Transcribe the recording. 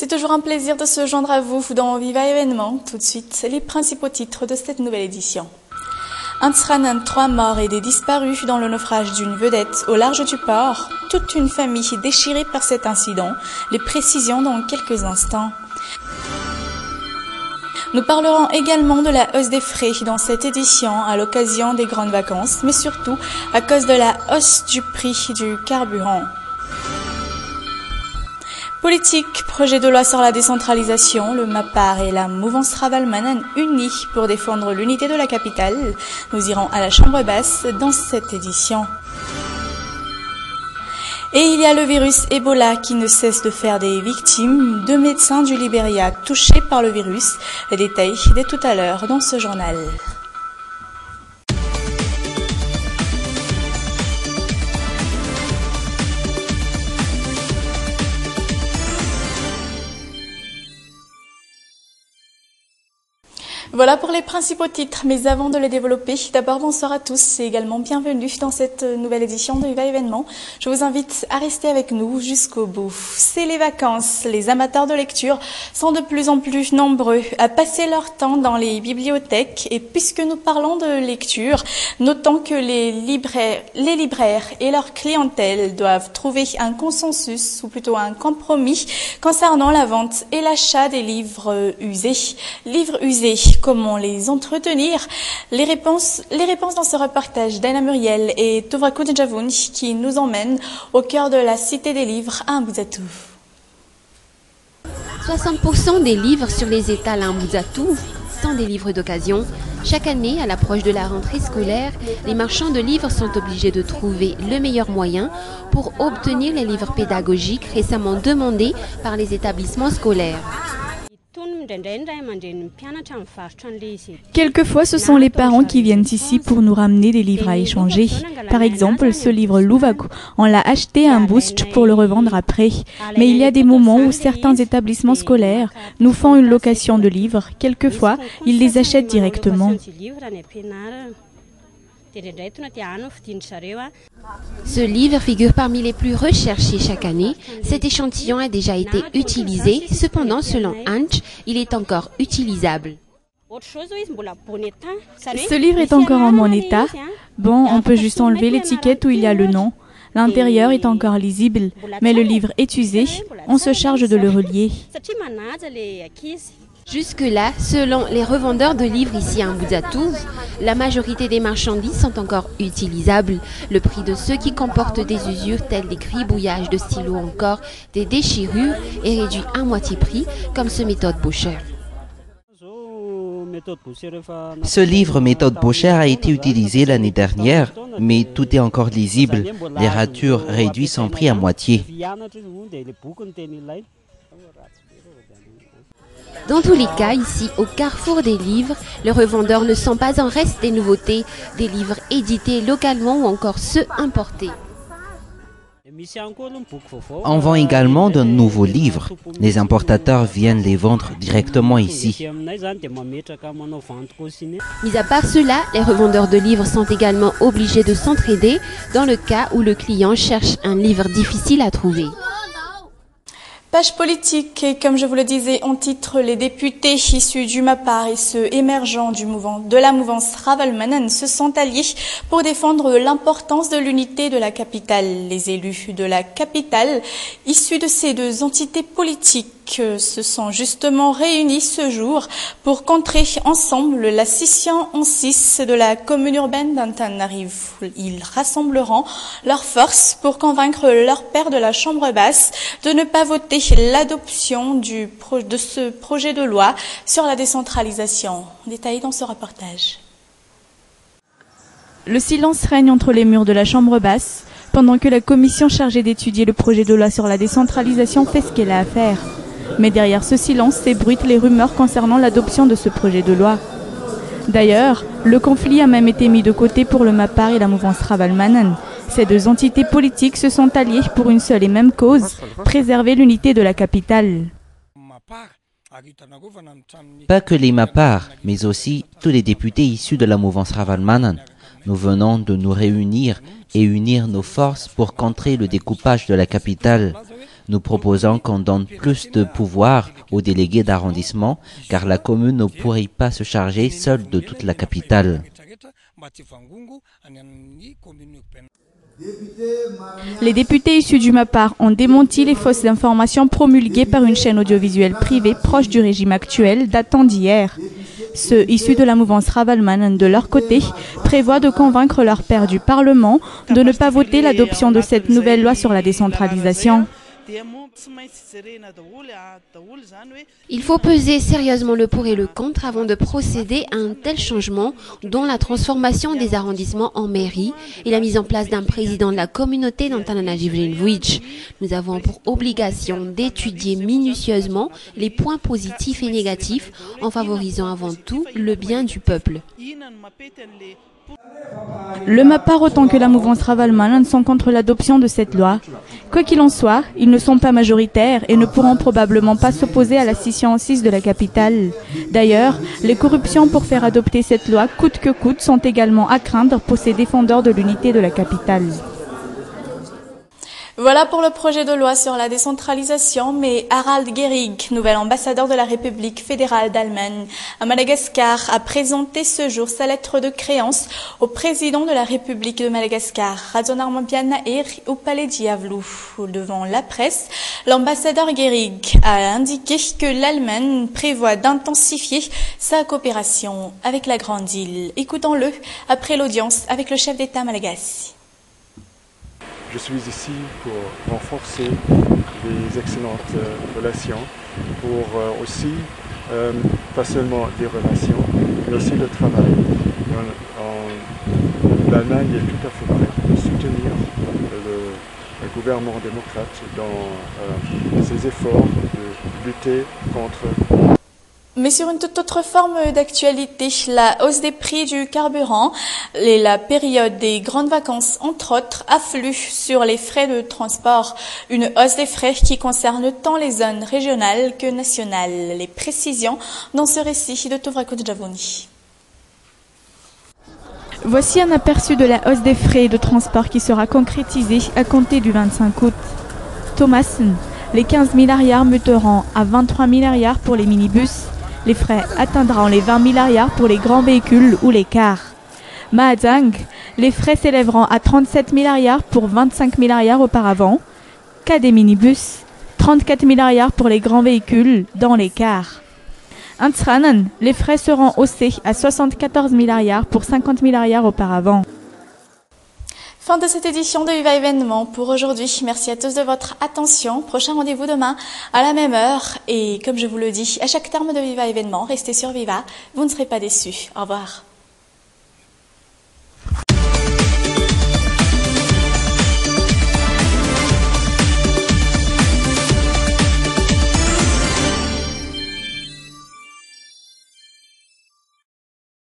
C'est toujours un plaisir de se joindre à vous dans Viva Événement. Tout de suite, les principaux titres de cette nouvelle édition. Un Tsranan, 3 morts et des disparus dans le naufrage d'une vedette au large du port. Toute une famille déchirée par cet incident. Les précisions dans quelques instants. Nous parlerons également de la hausse des frais dans cette édition à l'occasion des grandes vacances, mais surtout à cause de la hausse du prix du carburant. Politique, projet de loi sur la décentralisation, le MAPAR et la mouvance Ravalmanan unis pour défendre l'unité de la capitale. Nous irons à la chambre basse dans cette édition. Et il y a le virus Ebola qui ne cesse de faire des victimes. 2 médecins du Libéria touchés par le virus. Les détails dès tout à l'heure dans ce journal. Voilà pour les principaux titres, mais avant de les développer, d'abord bonsoir à tous et également bienvenue dans cette nouvelle édition de Viva Événement. Je vous invite à rester avec nous jusqu'au bout. C'est les vacances, les amateurs de lecture sont de plus en plus nombreux à passer leur temps dans les bibliothèques et puisque nous parlons de lecture, notons que les libraires et leur clientèle doivent trouver un consensus ou plutôt un compromis concernant la vente et l'achat des livres usés. Livres usés, comment les entretenir? Les réponses dans ce reportage d'Anna Muriel et Tovrakoun Javoun qui nous emmènent au cœur de la Cité des livres à Mbouzatou. 60% des livres sur les étals à Mbouzatou sont des livres d'occasion. Chaque année, à l'approche de la rentrée scolaire, les marchands de livres sont obligés de trouver le meilleur moyen pour obtenir les livres pédagogiques récemment demandés par les établissements scolaires. Quelquefois, ce sont les parents qui viennent ici pour nous ramener des livres à échanger. Par exemple, ce livre Louvaku, on l'a acheté à un boost pour le revendre après. Mais il y a des moments où certains établissements scolaires nous font une location de livres. Quelquefois, ils les achètent directement. Ce livre figure parmi les plus recherchés chaque année. Cet échantillon a déjà été utilisé. Cependant, selon Anch, il est encore utilisable. Ce livre est encore en bon état. Bon, on peut juste enlever l'étiquette où il y a le nom. L'intérieur est encore lisible, mais le livre est usé. On se charge de le relier. Jusque-là, selon les revendeurs de livres ici à Mbouzatou, la majorité des marchandises sont encore utilisables. Le prix de ceux qui comportent des usures telles des gribouillages de stylos ou encore des déchirures est réduit à moitié prix, comme ce méthode Boucher. Ce livre méthode Boucher a été utilisé l'année dernière, mais tout est encore lisible. Les ratures réduisent son prix à moitié. Dans tous les cas, ici, au carrefour des livres, les revendeurs ne sont pas en reste des nouveautés, des livres édités localement ou encore ceux importés. On vend également de nouveaux livres. Les importateurs viennent les vendre directement ici. Mis à part cela, les revendeurs de livres sont également obligés de s'entraider dans le cas où le client cherche un livre difficile à trouver. Page politique, et comme je vous le disais en titre, les députés issus du MAPAR et ceux émergents de la mouvance Ravalmanan se sont alliés pour défendre l'importance de l'unité de la capitale. Les élus de la capitale, issus de ces deux entités politiques, se sont justement réunis ce jour pour contrer ensemble la scission en 6 de la commune urbaine d'Antananarivo. Ils rassembleront leurs forces pour convaincre leur père de la Chambre basse de ne pas voter l'adoption de ce projet de loi sur la décentralisation. Détaillé dans ce reportage. Le silence règne entre les murs de la Chambre basse, pendant que la commission chargée d'étudier le projet de loi sur la décentralisation fait ce qu'elle a à faire. Mais derrière ce silence s'ébruitent les rumeurs concernant l'adoption de ce projet de loi. D'ailleurs, le conflit a même été mis de côté pour le MAPAR et la mouvance Ravalmanan. Ces deux entités politiques se sont alliées pour une seule et même cause, préserver l'unité de la capitale. Pas que les MAPAR, mais aussi tous les députés issus de la mouvance Ravalmanan. Nous venons de nous réunir et unir nos forces pour contrer le découpage de la capitale. Nous proposons qu'on donne plus de pouvoir aux délégués d'arrondissement, car la commune ne pourrait pas se charger seule de toute la capitale. Les députés issus du MAPAR ont démenti les fausses informations promulguées par une chaîne audiovisuelle privée proche du régime actuel datant d'hier. Ceux issus de la mouvance Ravalman, de leur côté, prévoient de convaincre leur père du Parlement de ne pas voter l'adoption de cette nouvelle loi sur la décentralisation. Il faut peser sérieusement le pour et le contre avant de procéder à un tel changement, dont la transformation des arrondissements en mairie et la mise en place d'un président de la communauté dans Tananajivlin-Vuitch. Nous avons pour obligation d'étudier minutieusement les points positifs et négatifs en favorisant avant tout le bien du peuple. Le MAPAR autant que la mouvance Ravalman sont contre l'adoption de cette loi. Quoi qu'il en soit, ils ne sont pas majoritaires et ne pourront probablement pas s'opposer à la scission en 6 de la capitale. D'ailleurs, les corruptions pour faire adopter cette loi coûte que coûte sont également à craindre pour ces défendeurs de l'unité de la capitale. Voilà pour le projet de loi sur la décentralisation, mais Harald Gehrig, nouvel ambassadeur de la République fédérale d'Allemagne à Madagascar, a présenté ce jour sa lettre de créance au président de la République de Madagascar, Ratsonarmampian Nair, au palais d'Iavlou. Devant la presse, l'ambassadeur Gehrig a indiqué que l'Allemagne prévoit d'intensifier sa coopération avec la Grande Île. Écoutons-le après l'audience avec le chef d'État malagasy. Je suis ici pour renforcer les excellentes relations, pour aussi, pas seulement des relations, mais aussi le travail. L'Allemagne est tout à fait prête de soutenir le gouvernement démocrate dans ses efforts de lutter contre... Mais sur une toute autre forme d'actualité, la hausse des prix du carburant et la période des grandes vacances, entre autres, affluent sur les frais de transport. Une hausse des frais qui concerne tant les zones régionales que nationales. Les précisions dans ce récit de Tovrakut Javouni. Voici un aperçu de la hausse des frais de transport qui sera concrétisée à compter du 25 août. Thomassen, les 15 milliards muteront à 23 milliards pour les minibus. Les frais atteindront les 20 milliards pour les grands véhicules ou les cars. Mahazang, les frais s'élèveront à 37 milliards pour 25 milliards auparavant. Cas des minibus, 34 milliards pour les grands véhicules dans les cars. Antsranen, les frais seront haussés à 74 milliards pour 50 milliards auparavant. Fin de cette édition de Viva Événement pour aujourd'hui. Merci à tous de votre attention. Prochain rendez-vous demain à la même heure. Et comme je vous le dis, à chaque terme de Viva Événement, restez sur Viva. Vous ne serez pas déçus. Au revoir.